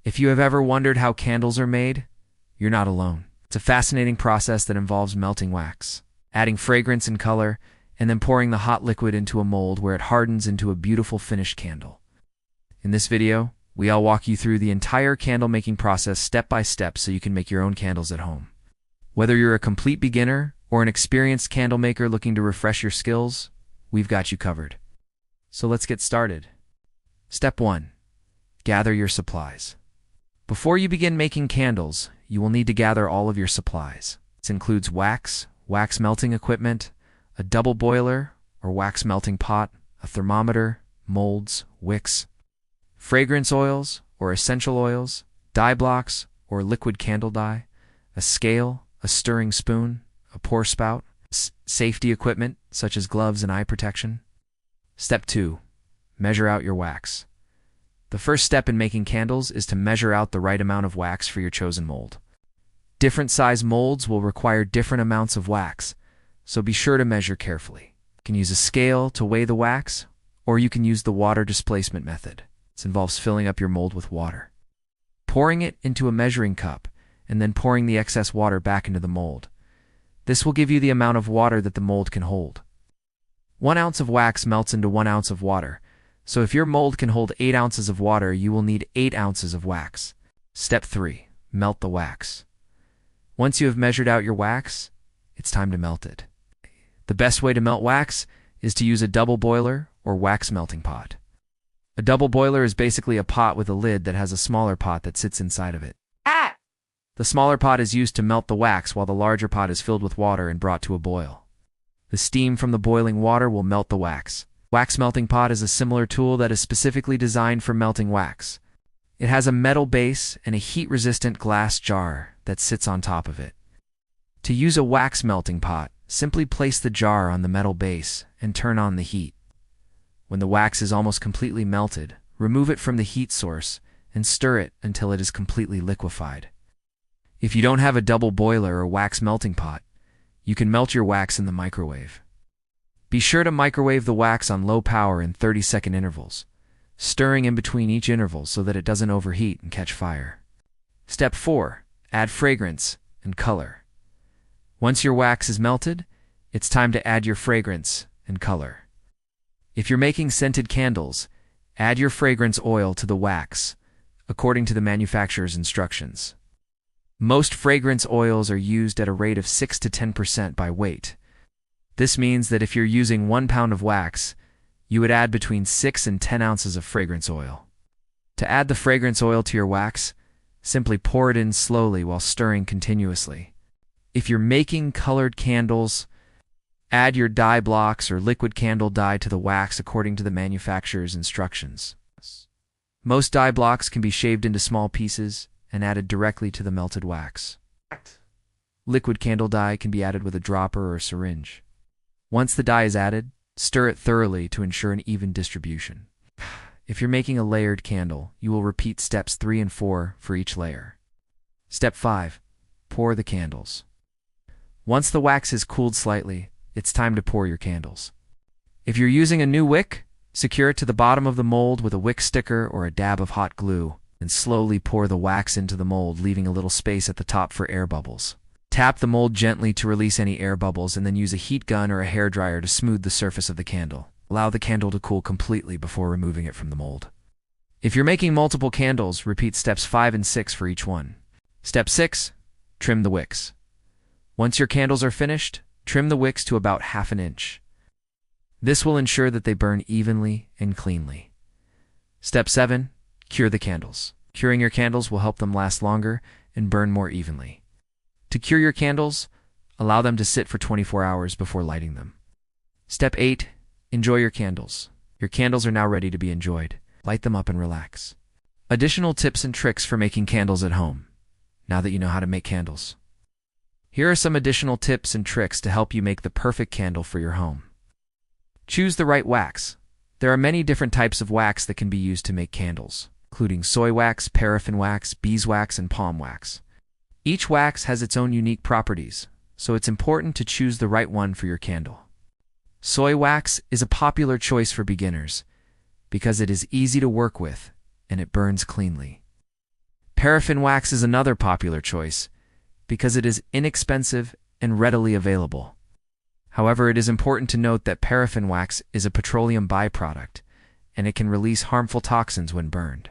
If you have ever wondered how candles are made, you're not alone. It's a fascinating process that involves melting wax, adding fragrance and color, and then pouring the hot liquid into a mold where it hardens into a beautiful finished candle. In this video, I'll walk you through the entire candle making process step by step so you can make your own candles at home. Whether you're a complete beginner or an experienced candle maker looking to refresh your skills, we've got you covered. So let's get started. Step 1. Gather your supplies. Before you begin making candles, you will need to gather all of your supplies. This includes wax, wax melting equipment, a double boiler or wax melting pot, a thermometer, molds, wicks, fragrance oils or essential oils, dye blocks or liquid candle dye, a scale, a stirring spoon, a pour spout, safety equipment such as gloves and eye protection. Step 2. Measure out your wax. The first step in making candles is to measure out the right amount of wax for your chosen mold. Different size molds will require different amounts of wax, so be sure to measure carefully. You can use a scale to weigh the wax, or you can use the water displacement method. This involves filling up your mold with water, pouring it into a measuring cup, and then pouring the excess water back into the mold. This will give you the amount of water that the mold can hold. 1 ounce of wax melts into 1 ounce of water, so if your mold can hold 8 ounces of water, you will need 8 ounces of wax. Step 3. Melt the wax. Once you have measured out your wax, it's time to melt it. The best way to melt wax is to use a double boiler or wax melting pot. A double boiler is basically a pot with a lid that has a smaller pot that sits inside of it. The smaller pot is used to melt the wax while the larger pot is filled with water and brought to a boil. The steam from the boiling water will melt the wax. Wax melting pot is a similar tool that is specifically designed for melting wax. It has a metal base and a heat-resistant glass jar that sits on top of it. To use a wax melting pot, simply place the jar on the metal base and turn on the heat. When the wax is almost completely melted, remove it from the heat source and stir it until it is completely liquefied. If you don't have a double boiler or wax melting pot, you can melt your wax in the microwave. Be sure to microwave the wax on low power in 30-second intervals, stirring in between each interval so that it doesn't overheat and catch fire. Step 4. Add fragrance and color. Once your wax is melted, it's time to add your fragrance and color. If you're making scented candles, add your fragrance oil to the wax, according to the manufacturer's instructions. Most fragrance oils are used at a rate of 6 to 10% by weight. This means that if you're using 1 pound of wax, you would add between 6 and 10 ounces of fragrance oil. To add the fragrance oil to your wax, simply pour it in slowly while stirring continuously. If you're making colored candles, add your dye blocks or liquid candle dye to the wax according to the manufacturer's instructions. Most dye blocks can be shaved into small pieces and added directly to the melted wax. Liquid candle dye can be added with a dropper or a syringe. Once the dye is added, stir it thoroughly to ensure an even distribution. If you're making a layered candle, you will repeat steps 3 and 4 for each layer. Step 5. Pour the candles. Once the wax has cooled slightly, it's time to pour your candles. If you're using a new wick, secure it to the bottom of the mold with a wick sticker or a dab of hot glue, and slowly pour the wax into the mold, leaving a little space at the top for air bubbles. Tap the mold gently to release any air bubbles and then use a heat gun or a hairdryer to smooth the surface of the candle. Allow the candle to cool completely before removing it from the mold. If you're making multiple candles, repeat steps 5 and 6 for each one. Step 6. Trim the wicks. Once your candles are finished, trim the wicks to about 1/2 inch. This will ensure that they burn evenly and cleanly. Step 7. Cure the candles. Curing your candles will help them last longer and burn more evenly. To cure your candles, allow them to sit for 24 hours before lighting them. Step 8. Enjoy your candles. Your candles are now ready to be enjoyed. Light them up and relax. Additional tips and tricks for making candles at home. Now that you know how to make candles, here are some additional tips and tricks to help you make the perfect candle for your home. Choose the right wax. There are many different types of wax that can be used to make candles, including soy wax, paraffin wax, beeswax, and palm wax. Each wax has its own unique properties, so it's important to choose the right one for your candle. Soy wax is a popular choice for beginners because it is easy to work with and it burns cleanly. Paraffin wax is another popular choice because it is inexpensive and readily available. However, it is important to note that paraffin wax is a petroleum byproduct, and it can release harmful toxins when burned.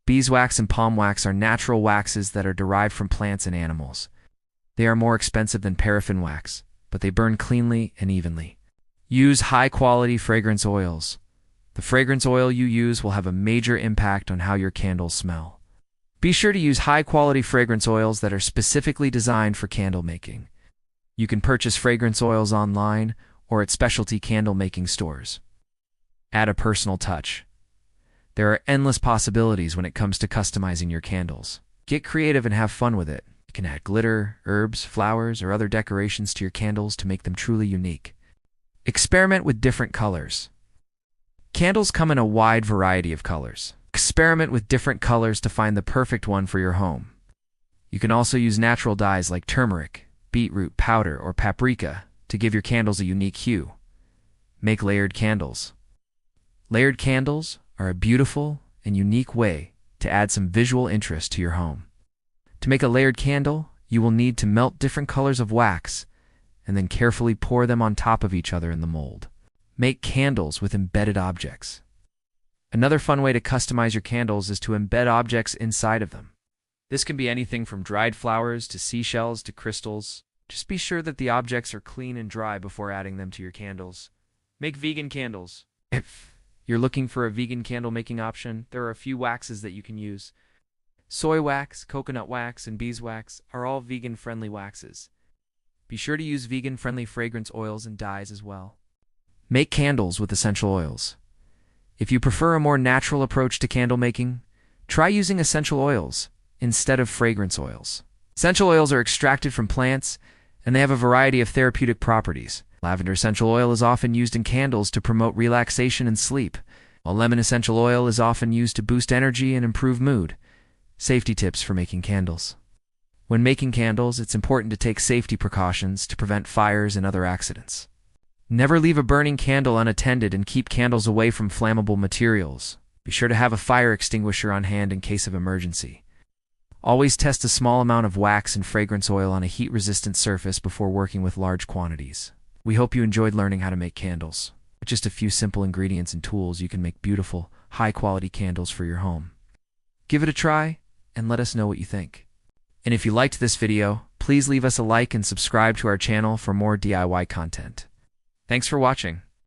Beeswax and palm wax are natural waxes that are derived from plants and animals. They are more expensive than paraffin wax, but they burn cleanly and evenly. Use high-quality fragrance oils. The fragrance oil you use will have a major impact on how your candles smell. Be sure to use high-quality fragrance oils that are specifically designed for candle making. You can purchase fragrance oils online or at specialty candle-making stores. Add a personal touch. There are endless possibilities when it comes to customizing your candles. Get creative and have fun with it. You can add glitter, herbs, flowers, or other decorations to your candles to make them truly unique. Experiment with different colors. Candles come in a wide variety of colors. Experiment with different colors to find the perfect one for your home. You can also use natural dyes like turmeric, beetroot powder, or paprika to give your candles a unique hue. Make layered candles. Layered candles are a beautiful and unique way to add some visual interest to your home. To make a layered candle, you will need to melt different colors of wax and then carefully pour them on top of each other in the mold. Make candles with embedded objects. Another fun way to customize your candles is to embed objects inside of them. This can be anything from dried flowers to seashells to crystals. Just be sure that the objects are clean and dry before adding them to your candles. Make vegan candles. If you're looking for a vegan candle making option, there are a few waxes that you can use. Soy wax, coconut wax, and beeswax are all vegan-friendly waxes. Be sure to use vegan-friendly fragrance oils and dyes as well. Make candles with essential oils. If you prefer a more natural approach to candle making, try using essential oils instead of fragrance oils. Essential oils are extracted from plants, and they have a variety of therapeutic properties. Lavender essential oil is often used in candles to promote relaxation and sleep, while lemon essential oil is often used to boost energy and improve mood. Safety tips for making candles. When making candles, it's important to take safety precautions to prevent fires and other accidents. Never leave a burning candle unattended and keep candles away from flammable materials. Be sure to have a fire extinguisher on hand in case of emergency. Always test a small amount of wax and fragrance oil on a heat-resistant surface before working with large quantities. We hope you enjoyed learning how to make candles. With just a few simple ingredients and tools, you can make beautiful, high-quality candles for your home. Give it a try and let us know what you think. And if you liked this video, please leave us a like and subscribe to our channel for more DIY content. Thanks for watching.